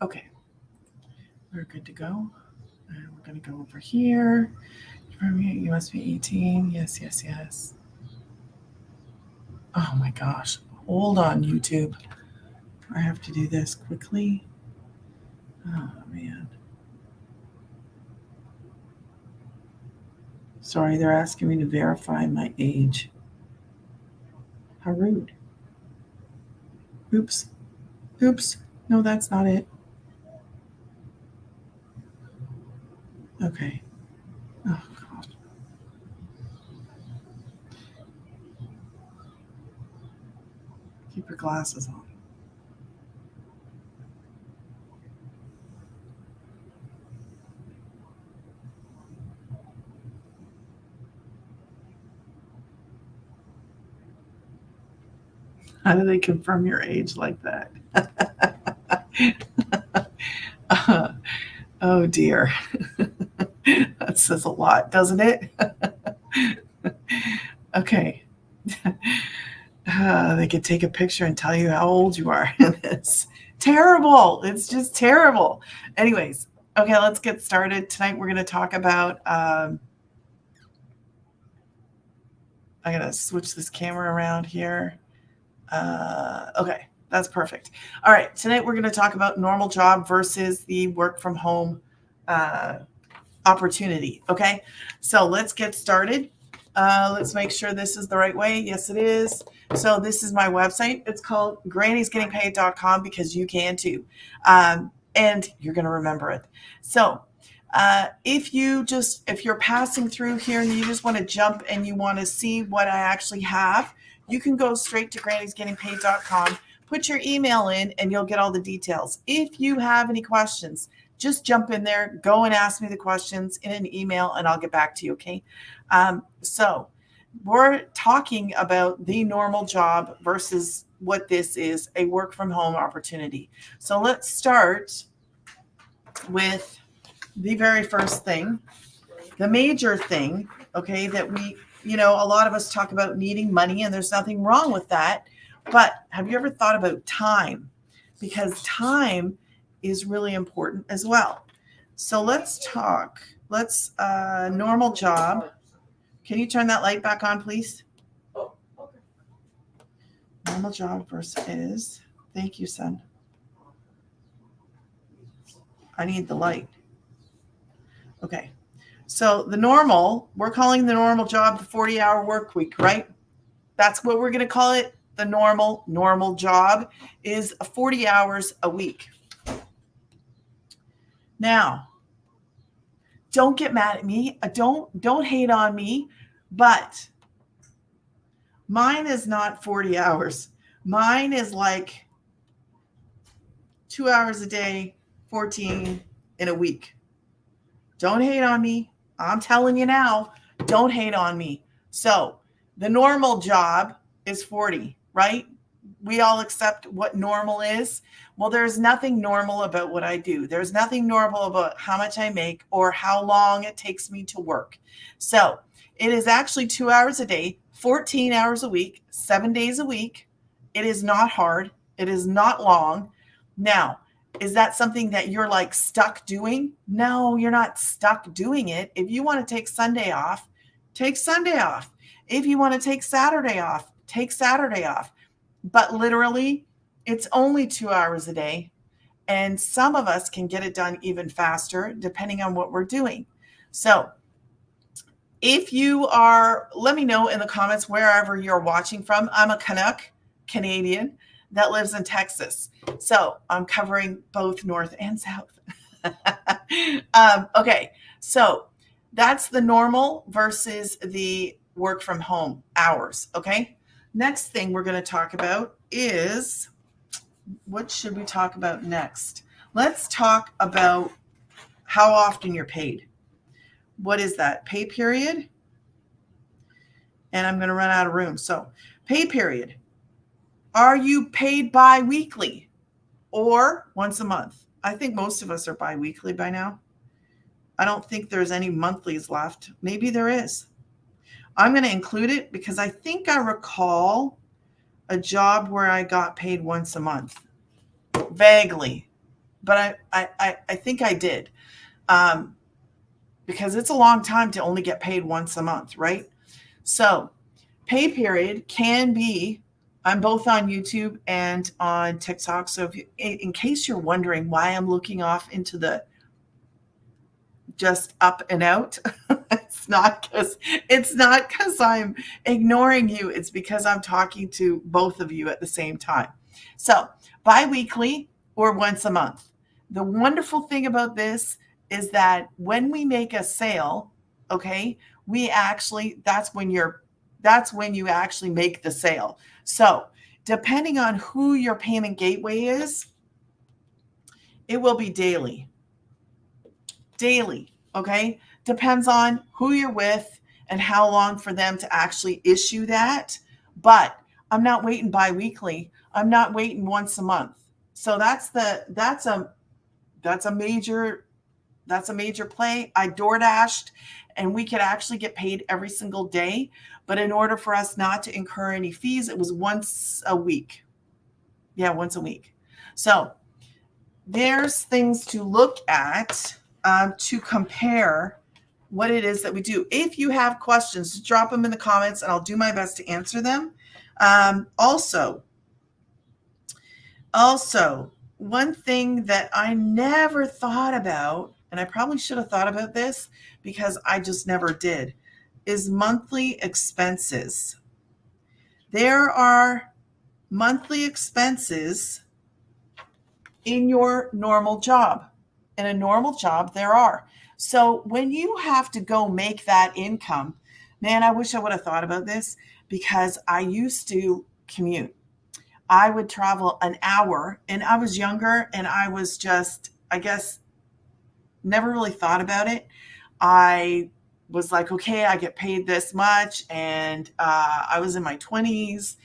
Okay, we're good to go. And we're going to go over here. You must be 18. Yes, yes, yes. Oh my gosh. Hold on, YouTube. I have to do this quickly. Oh man. Sorry, they're asking me to verify my age. How rude. Oops. Oops. No, that's not it. Okay. Oh god. Keep your glasses on. How do they confirm your age like that? Uh, oh dear. That says a lot, doesn't it? Okay. They could take a picture and tell you how old you are. It's terrible. It's just terrible. Anyways, okay, let's get started. Tonight we're going to talk about. I'm going to switch this camera around here. Okay, that's perfect. All right, tonight we're going to talk about normal job versus the work from home uh, opportunity. Okay, so let's get started. Let's make sure this is the right way. Yes, it is. So this is my website. It's called grannysgettingpaid.com because you can too. And you're going to remember it. So if you're passing through here and you just want to jump and you want to see what I actually have, you can go straight to grannysgettingpaid.com, put your email in, and you'll get all the details. If you have any questions, just jump in there, go and ask me the questions in an email, and I'll get back to you, okay? So we're talking about the normal job versus what this is, a work from home opportunity. So let's start with the very first thing, the major thing, okay, that a lot of us talk about needing money, and there's nothing wrong with that. But have you ever thought about time? Because time is really important as well. So let's talk. Normal job. Can you turn that light back on, please? Normal job versus, thank you, son. I need the light. Okay. So we're calling the normal job the 40-hour work week, right? That's what we're going to call it. The normal job is 40 hours a week. Now, don't get mad at me. Don't hate on me, but mine is not 40 hours. Mine is like 2 hours a day, 14 in a week. Don't hate on me. I'm telling you now, don't hate on me. So, the normal job is 40, right? We all accept what normal is. Well, there's nothing normal about what I do. There's nothing normal about how much I make or how long it takes me to work. So, it is actually 2 hours a day, 14 hours a week, 7 days a week. It is not hard. It is not long. Now, is that something that you're like stuck doing? No, you're not stuck doing it. If you want to take Sunday off, take Sunday off. If you want to take Saturday off, take Saturday off. But literally, it's only 2 hours a day. And some of us can get it done even faster depending on what we're doing. So, if you are, let me know in the comments wherever you're watching from. I'm a Canuck, Canadian, that lives in Texas. So I'm covering both North and South. Okay, so that's the normal versus the work from home hours. Okay, next thing we're going to talk about is, what should we talk about next? Let's talk about how often you're paid. What is that? Pay period? And I'm going to run out of room. So, pay period. Are you paid bi-weekly or once a month? I think most of us are bi-weekly by now. I don't think there's any monthlies left. Maybe there is. I'm going to include it because I think I recall a job where I got paid once a month. Vaguely. but I think I did. Um, because it's a long time to only get paid once a month, right? So pay period can be, I'm both on YouTube and on TikTok. So if you, in case you're wondering why I'm looking off into the just up and out, it's not because I'm ignoring you. It's because I'm talking to both of you at the same time. So bi-weekly or once a month. The wonderful thing about this is that when we make a sale, okay, we actually that's when you actually make the sale. So depending on who your payment gateway is, it will be daily. Daily, okay? Depends on who you're with and how long for them to actually issue that. But I'm not waiting bi-weekly. I'm not waiting once a month. So that's a major play. I door dashed and we could actually get paid every single day. But in order for us not to incur any fees, it was once a week. Yeah, once a week. So there's things to look at to compare what it is that we do. If you have questions, drop them in the comments and I'll do my best to answer them. Also, one thing that I never thought about, and I probably should have thought about this because I just never did, is monthly expenses. There are monthly expenses in your normal job. In a normal job, there are. So when you have to go make that income, man, I wish I would have thought about this because I used to commute. I would travel an hour and I was younger and I was just, I guess, never really thought about it. I was like, okay, I get paid this much. And I was in my 20s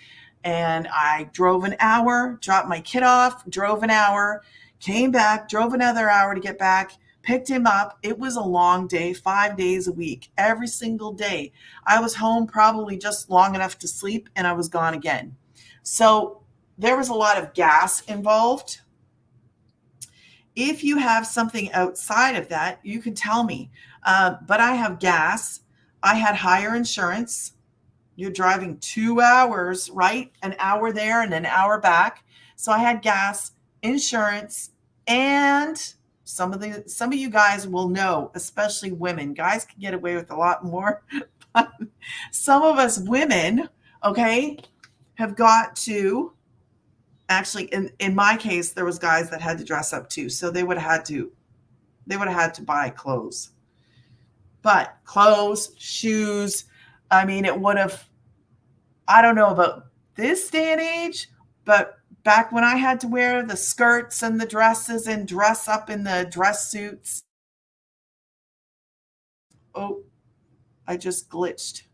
and I drove an hour, dropped my kid off, drove an hour, came back, drove another hour to get back, picked him up. It was a long day, 5 days a week, every single day. I was home probably just long enough to sleep and I was gone again. So there was a lot of gas involved. If you have something outside of that, you can tell me. But I have gas. I had higher insurance. You're driving 2 hours, right? An hour there and an hour back. So I had gas, insurance, and some of you guys will know, especially women. Guys can get away with a lot more. Some of us women, okay, have got to actually in my case, there was guys that had to dress up too. So they would have had to buy clothes. But clothes, shoes, I mean, it would have, I don't know about this day and age, but back when I had to wear the skirts and the dresses and dress up in the dress suits. Oh, I just glitched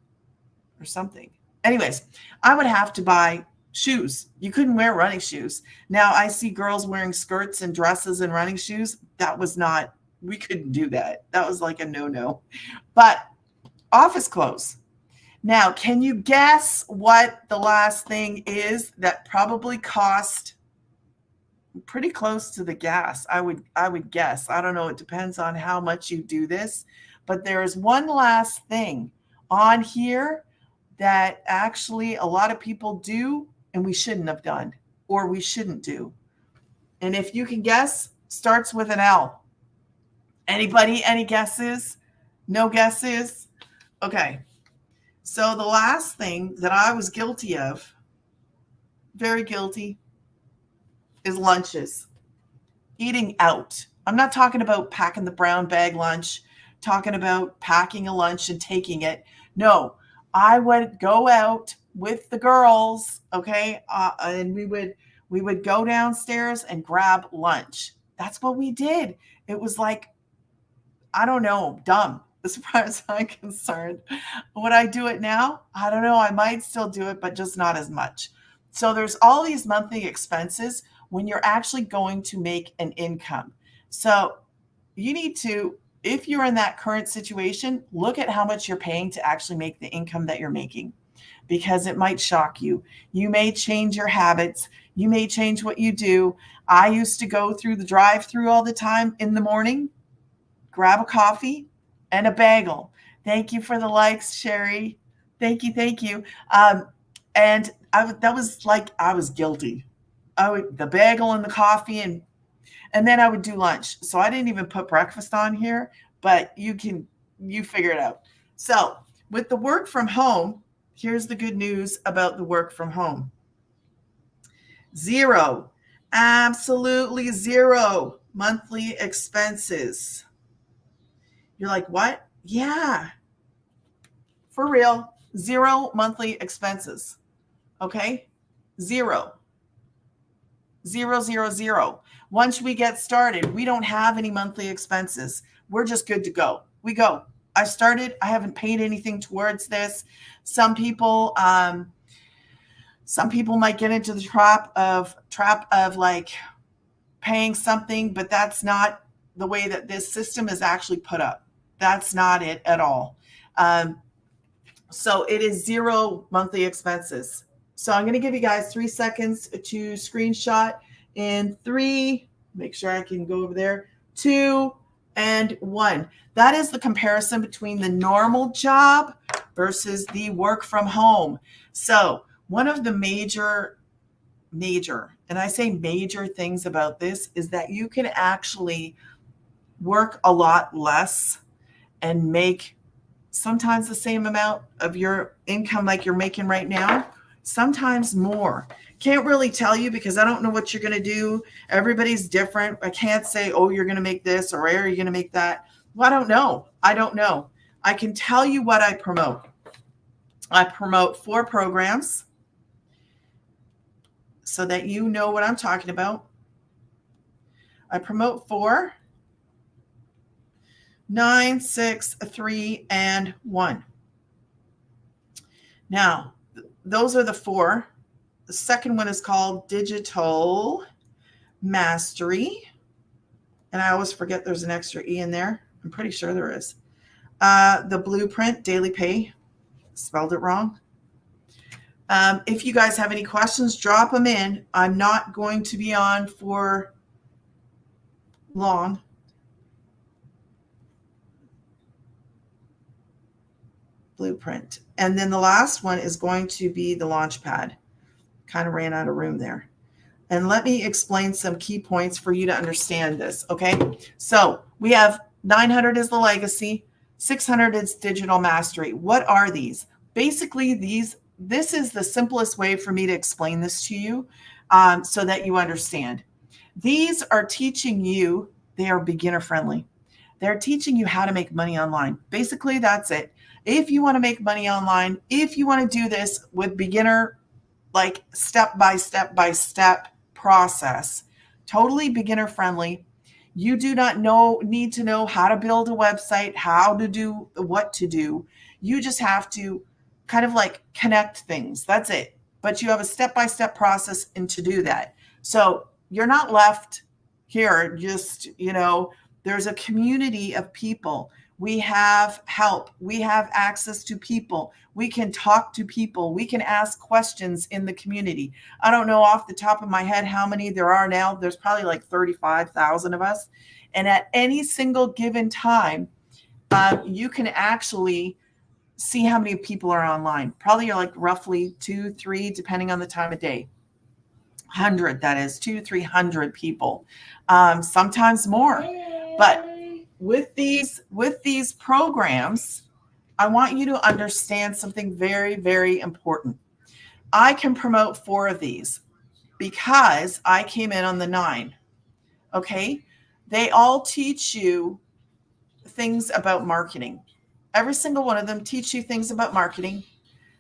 or something. Anyways, I would have to buy shoes. You couldn't wear running shoes. Now I see girls wearing skirts and dresses and running shoes. That was not, we couldn't do that. That was like a no-no. But office clothes. Now, can you guess what the last thing is that probably cost pretty close to the gas? I would guess. I don't know. It depends on how much you do this. But there is one last thing on here that actually a lot of people do and we shouldn't have done or we shouldn't do. And if you can guess, starts with an L. Anybody? Any guesses? No guesses? Okay. So the last thing that I was guilty of, very guilty, is lunches. Eating out. I'm not talking about packing the brown bag lunch, talking about packing a lunch and taking it. No, I would go out with the girls, okay, and we would go downstairs and grab lunch. That's what we did. It was like, I don't know, dumb as far as I'm concerned. Would I do it now? I don't know. I might still do it, but just not as much. So there's all these monthly expenses when you're actually going to make an income. So you need to, if you're in that current situation, look at how much you're paying to actually make the income that you're making, because it might shock you. You may change your habits. You may change what you do. I used to go through the drive-through all the time in the morning, grab a coffee and a bagel. Thank you for the likes, Sherry. Thank you, thank you. And that was like I was guilty. The bagel and the coffee, and then I would do lunch. So I didn't even put breakfast on here, but you figure it out. So with the work from home, here's the good news about the work from home. Zero, absolutely zero monthly expenses. You're like, what? Yeah, for real. Zero monthly expenses. Okay? Zero. Zero, zero, zero. Once we get started, we don't have any monthly expenses. We're just good to go. We go. I started. I haven't paid anything towards this. Some people might get into the trap of like paying something, but that's not the way that this system is actually put up. That's not it at all. So it is zero monthly expenses. So I'm going to give you guys 3 seconds to screenshot in 3, make sure I can go over there, 2, and 1. That is the comparison between the normal job versus the work from home. So one of the major, and I say major things about this is that you can actually work a lot less and make sometimes the same amount of your income like you're making right now, sometimes more. Can't really tell you because I don't know what you're going to do. Everybody's different. I can't say, oh, you're going to make this or are you going to make that? Well, I don't know. I can tell you what I promote. I promote 4 programs so that you know what I'm talking about. I promote 4, 9, 6, 3, and 1. Now, those are the 4. The second one is called Digital Mastery. And I always forget there's an extra E in there. I'm pretty sure there is. The Blueprint Daily Pay. Spelled it wrong. If you guys have any questions, drop them in. I'm not going to be on for long. Blueprint. And then the last one is going to be the Launchpad. Kind of ran out of room there. And let me explain some key points for you to understand this, okay? So we have 900 is the legacy, 600 is digital mastery. What are these? Basically, this is the simplest way for me to explain this to you so that you understand. These are teaching you, they are beginner friendly. They're teaching you how to make money online. Basically, that's it. If you want to make money online, if you want to do this with beginner, like step by step process, totally beginner friendly. You do not need to know how to build a website, how to do what to do. You just have to kind of like connect things. That's it. But you have a step-by-step process and to do that. So you're not left here just, there's a community of people. We have help. We have access to people. We can talk to people. We can ask questions in the community. I don't know off the top of my head how many there are now. There's probably like 35,000 of us. And at any single given time, you can actually see how many people are online. Probably like roughly 2, 3, depending on the time of day. 100, that is 200-300 people, sometimes more. But with these programs, I want you to understand something very, very important. I can promote 4 of these because I came in on the 9. Okay? They all teach you things about marketing. Every single one of them teach you things about marketing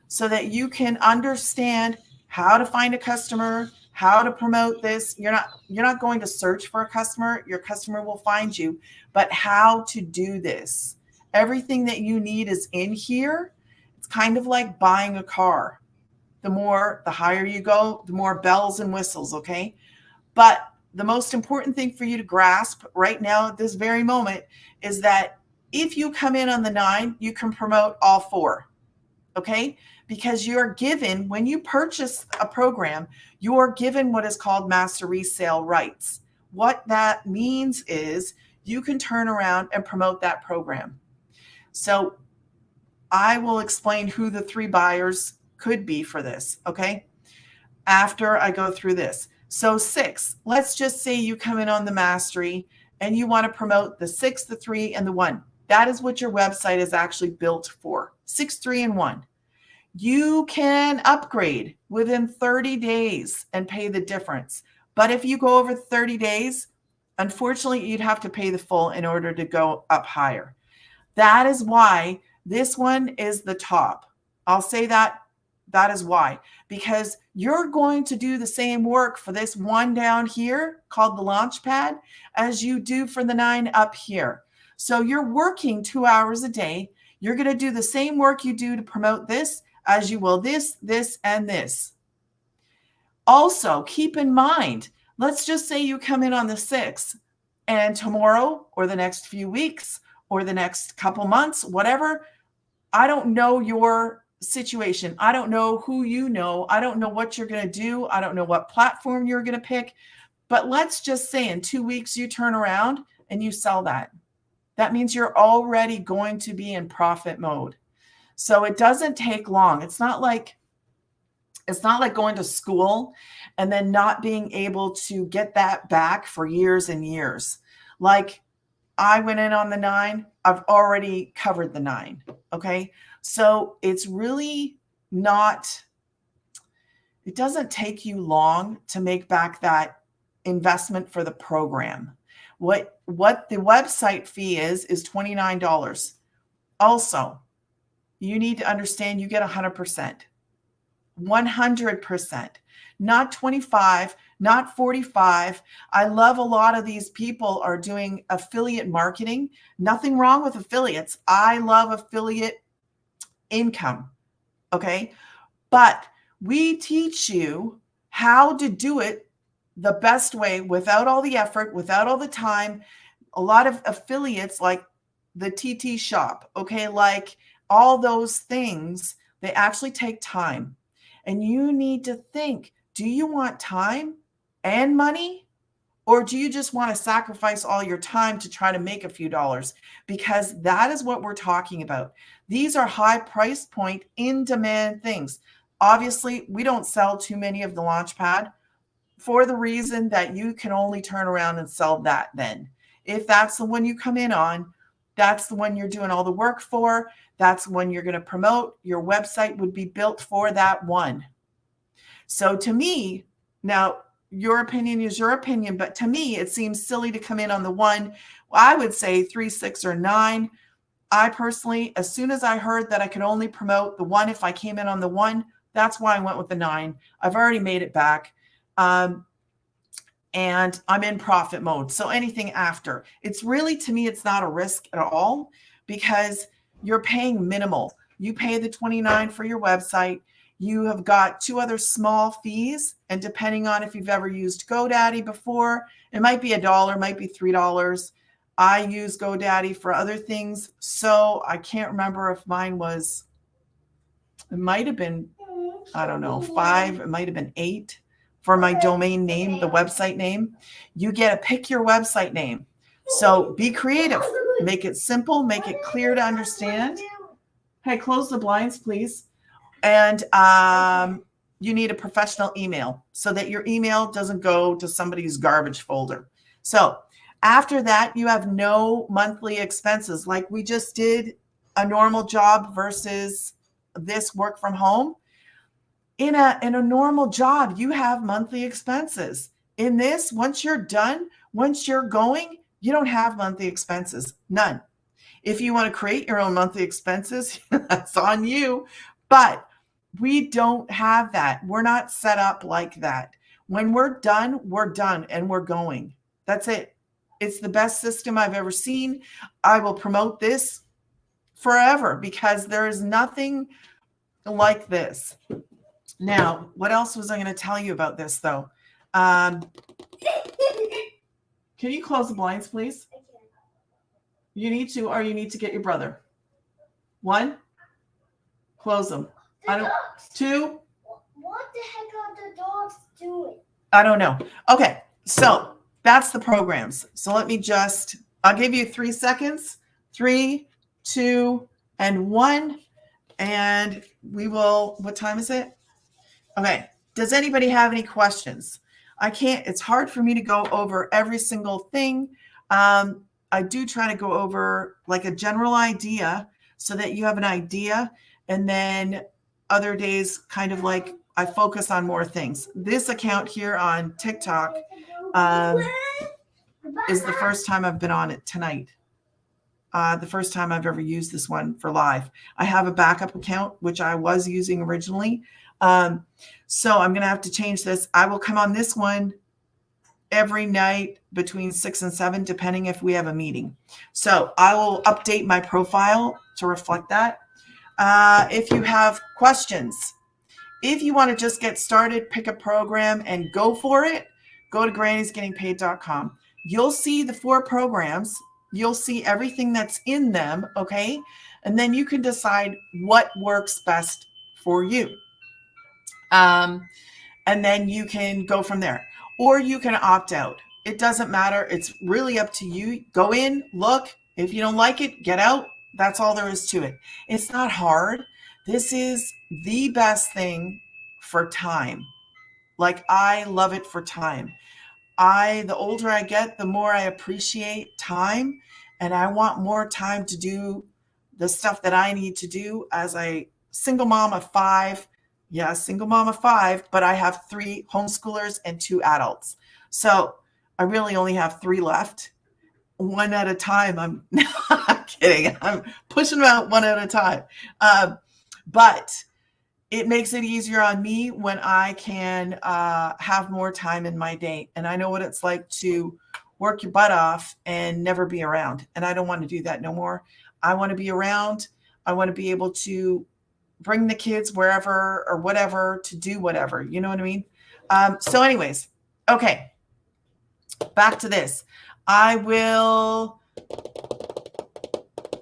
so that you can understand how to find a customer, how to promote this. You're not going to search for a customer. Your customer will find you, but how to do this. Everything that you need is in here. It's kind of like buying a car. The higher you go, the more bells and whistles, okay? But the most important thing for you to grasp right now at this very moment is that if you come in on the 9, you can promote all 4. okay? Because you're given, when you purchase a program, you're given what is called master resale rights. What that means is you can turn around and promote that program. So I will explain who the 3 buyers could be for this, okay? After I go through this. So 6, let's just say you come in on the mastery and you want to promote the 6, the 3, and the 1. That is what your website is actually built for. 6, 3, and 1. You can upgrade within 30 days and pay the difference. But if you go over 30 days, unfortunately, you'd have to pay the full in order to go up higher. That is why this one is the top. I'll say that is why, because you're going to do the same work for this one down here called the Launchpad as you do for the 9 up here. So you're working 2 hours a day. You're going to do the same work you do to promote this as you will this, and this. Also, keep in mind, let's just say you come in on the 6th and tomorrow or the next few weeks or the next couple months, whatever, I don't know your situation. I don't know who you know. I don't know what you're going to do. I don't know what platform you're going to pick. But let's just say in 2 weeks you turn around and you sell that. That means you're already going to be in profit mode. So it doesn't take long. It's not like going to school and then not being able to get that back for years and years. Like I went in on the 9, I've already covered the 9. Okay. So it's really not, it doesn't take you long to make back that investment for the program. What the website fee is $29. Also, you need to understand you get 100%, 100%, not 25, not 45. I love a lot of these people are doing affiliate marketing. Nothing wrong with affiliates. I love affiliate income. Okay. But we teach you how to do it the best way without all the effort, without all the time. A lot of affiliates like the TT shop, okay, like all those things, they actually take time. And you need to think, do you want time and money? Or do you just want to sacrifice all your time to try to make a few dollars? Because that is what we're talking about. These are high price point, in demand things. Obviously, we don't sell too many of the Launchpad for the reason that you can only turn around and sell that then. If that's the one you come in on, that's the one you're doing all the work for. That's when you're going to promote. Your website would be built for that one. So to me, now your opinion is your opinion, but to me, it seems silly to come in on the 1. I would say 3, 6, or 9. I personally, as soon as I heard that I could only promote the 1 if I came in on the 1, that's why I went with the 9. I've already made it back. And I'm in profit mode. So anything after, it's really, to me, it's not a risk at all because you're paying minimal. You pay the $29 for your website. You have got 2 other small fees. And depending on if you've ever used GoDaddy before, it might be $1, might be $3. I use GoDaddy for other things. So I can't remember if mine was, it might have been, I don't know, 5, it might have been 8. For my domain name, the website name, you get to pick your website name. So be creative, make it simple, make it clear to understand. Hey, close the blinds, please. And you need a professional email so that your email doesn't go to somebody's garbage folder. So after that, you have no monthly expenses like we just did a normal job versus this work from home. In a normal job, you have monthly expenses. In this, once you're done, once you're going, you don't have monthly expenses, none. If you want to create your own monthly expenses, that's on you. But we don't have that. We're not set up like that. When we're done and we're going. That's it. It's the best system I've ever seen. I will promote this forever because there is nothing like this. Now, what else was I going to tell you about this, though? Can you close the blinds, please? You need to, or you need to get your brother. 1? Close them. I don't. Dogs. 2. What the heck are the dogs doing? I don't know. Okay, so that's the programs. So let me just, I'll give you 3 seconds. 3, 2, and 1. And we will, what time is it? Okay. Does anybody have any questions? I can't, it's hard for me to go over every single thing. I do try to go over like a general idea so that you have an idea. And then other days, kind of like I focus on more things. This account here on TikTok is the first time I've been on it tonight. The first time I've ever used this one for live. I have a backup account, which I was using originally. So I'm going to have to change this. I will come on this one every night between 6 and 7, depending if we have a meeting. So I will update my profile to reflect that. If you have questions, if you want to just get started, pick a program and go for it, go to grannysgettingpaid.com. You'll see the 4 programs. You'll see everything that's in them, okay? And then you can decide what works best for you. And then you can go from there. Or you can opt out. It doesn't matter. It's really up to you. Go in, look. If you don't like it, get out. That's all there is to it. It's not hard. This is the best thing for time. Like, I love it for time. The older I get, the more I appreciate time. And I want more time to do the stuff that I need to do as a single mom of 5. Yeah, single mom of 5, but I have 3 homeschoolers and 2 adults. So I really only have 3 left. 1 at a time. I'm not kidding. I'm pushing them out 1 at a time. But it makes it easier on me when I can have more time in my day. And I know what it's like to work your butt off and never be around. And I don't want to do that no more. I want to be around. I want to be able to bring the kids wherever or whatever to do whatever. You know what I mean? So anyways, okay, back to this. I will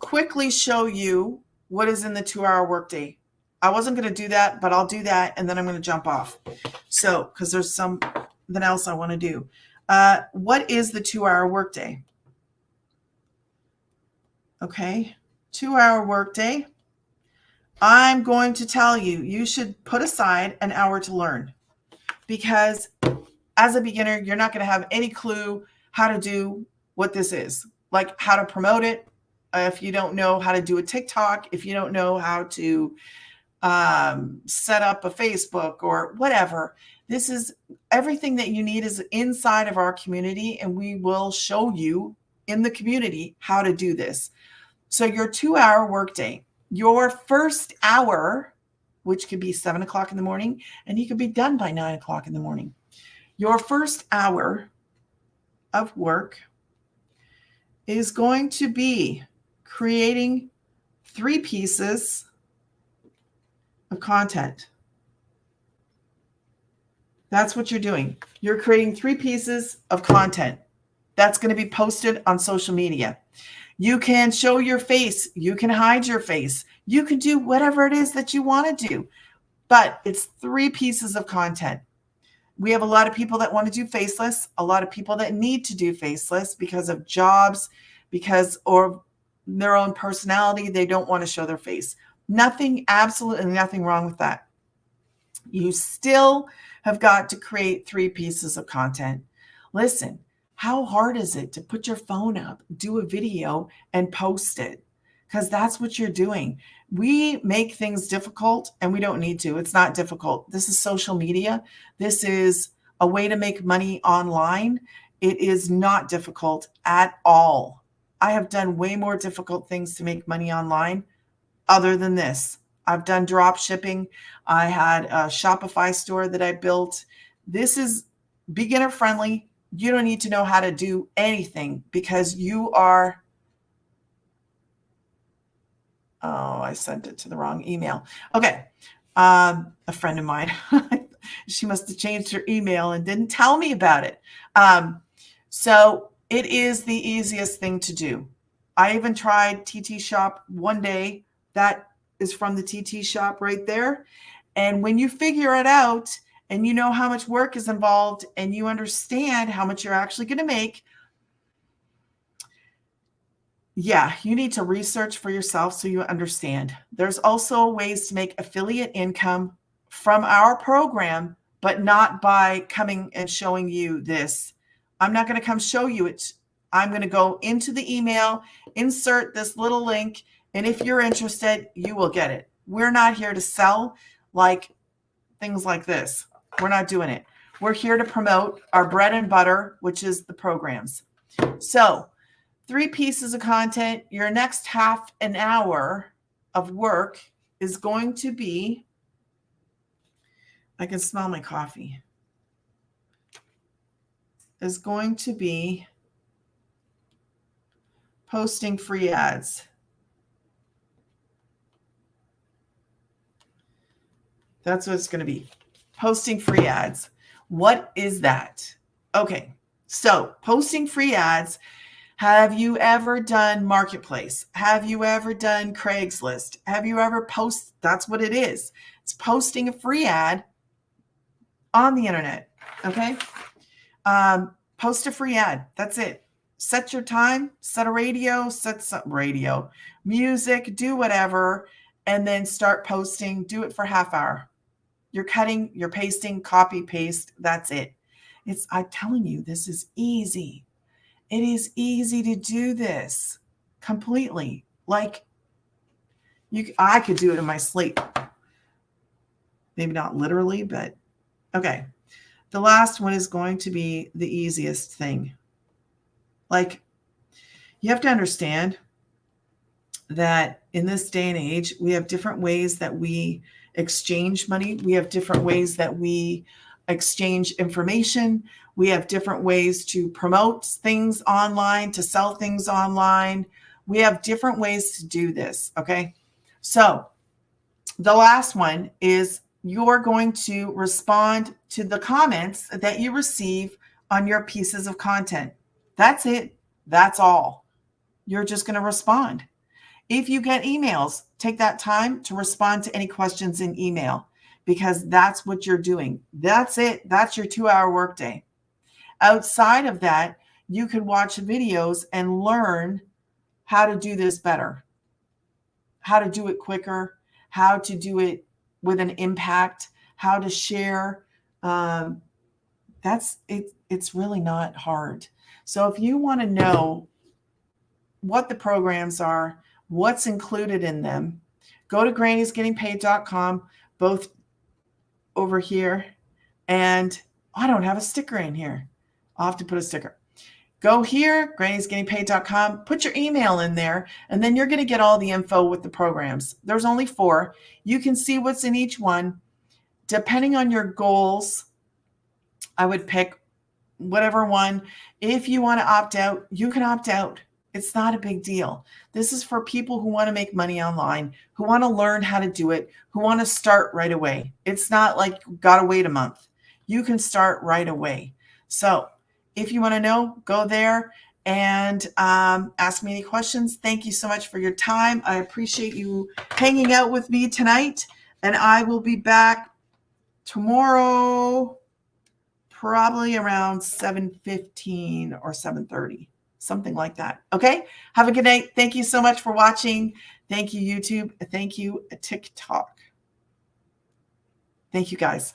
quickly show you what is in the 2-hour workday. I wasn't going to do that, but I'll do that. And then I'm going to jump off. So, because there's something else I want to do. What is the 2-hour workday? Okay. 2-hour workday. I'm going to tell you, you should put aside an hour to learn, because as a beginner, you're not going to have any clue how to do what this is, like how to promote it. If you don't know how to do a TikTok, if you don't know how to set up a Facebook or whatever, this is everything that you need is inside of our community, and we will show you in the community how to do this. So your 2-hour workday. Your first hour, which could be 7 o'clock in the morning, and you could be done by 9 o'clock in the morning. Your first hour of work is going to be creating 3 pieces of content. That's what you're doing. You're creating 3 pieces of content that's going to be posted on social media. You can show your face. You can hide your face. You can do whatever it is that you want to do. But it's 3 pieces of content. We have a lot of people that want to do faceless, a lot of people that need to do faceless because of jobs, or their own personality. They don't want to show their face. Absolutely nothing wrong with that. You still have got to create 3 pieces of content. Listen. How hard is it to put your phone up, do a video, and post it? Because that's what you're doing. We make things difficult, and we don't need to. It's not difficult. This is social media. This is a way to make money online. It is not difficult at all. I have done way more difficult things to make money online other than this. I've done drop shipping. I had a Shopify store that I built. This is beginner friendly. You don't need to know how to do anything because you are, I sent it to the wrong email. Okay. A friend of mine, she must have changed her email and didn't tell me about it. So it is the easiest thing to do. I even tried TT Shop one day. That is from the TT shop right there. And when you figure it out and you know how much work is involved and you understand how much you're actually going to make, yeah, you need to research for yourself so you understand. There's also ways to make affiliate income from our program, but not by coming and showing you this. I'm not going to come show you it. I'm going to go into the email, insert this little link, and if you're interested, you will get it. We're not here to sell like things like this. We're not doing it. We're here to promote our bread and butter, which is the programs. So 3 pieces of content. Your next half an hour of work is going to be, I can smell my coffee, is going to be posting free ads. That's what it's going to be. Posting free ads. What is that? Okay, so posting free ads. Have you ever done Marketplace? Have you ever done Craigslist? Have you ever that's what it is. It's posting a free ad on the internet. Okay. Post a free ad. That's it. Set your time, set a radio, set some radio, music, do whatever, and then start posting. Do it for half hour. You're cutting, you're pasting, copy, paste. That's it. I'm telling you, this is easy. It is easy to do this completely. Like I could do it in my sleep. Maybe not literally, but okay. The last one is going to be the easiest thing. Like, you have to understand that in this day and age, we have different ways that we exchange money. We have different ways that we exchange information. We have different ways to promote things online, to sell things online. We have different ways to do this, okay? So the last one is you're going to respond to the comments that you receive on your pieces of content. That's it. That's all. You're just going to respond. If you get emails, take that time to respond to any questions in email, because that's what you're doing. That's it. That's your 2-hour workday. Outside of that, you could watch videos and learn how to do this better, how to do it quicker, how to do it with an impact, how to share. That's it. It's really not hard. So if you want to know what the programs are, what's included in them, go to grannysgettingpaid.com, both over here. And I don't have a sticker in here. I'll have to put a sticker. Go here, grannysgettingpaid.com, put your email in there, and then you're going to get all the info with the programs. There's only 4. You can see what's in each one. Depending on your goals, I would pick whatever one. If you want to opt out, you can opt out. It's not a big deal. This is for people who want to make money online, who want to learn how to do it, who want to start right away. It's not like you got to wait a month. You can start right away. So if you want to know, go there and ask me any questions. Thank you so much for your time. I appreciate you hanging out with me tonight. And I will be back tomorrow, probably around 7:15 or 7:30, something like that. Okay. Have a good night. Thank you so much for watching. Thank you, YouTube. Thank you, TikTok. Thank you, guys.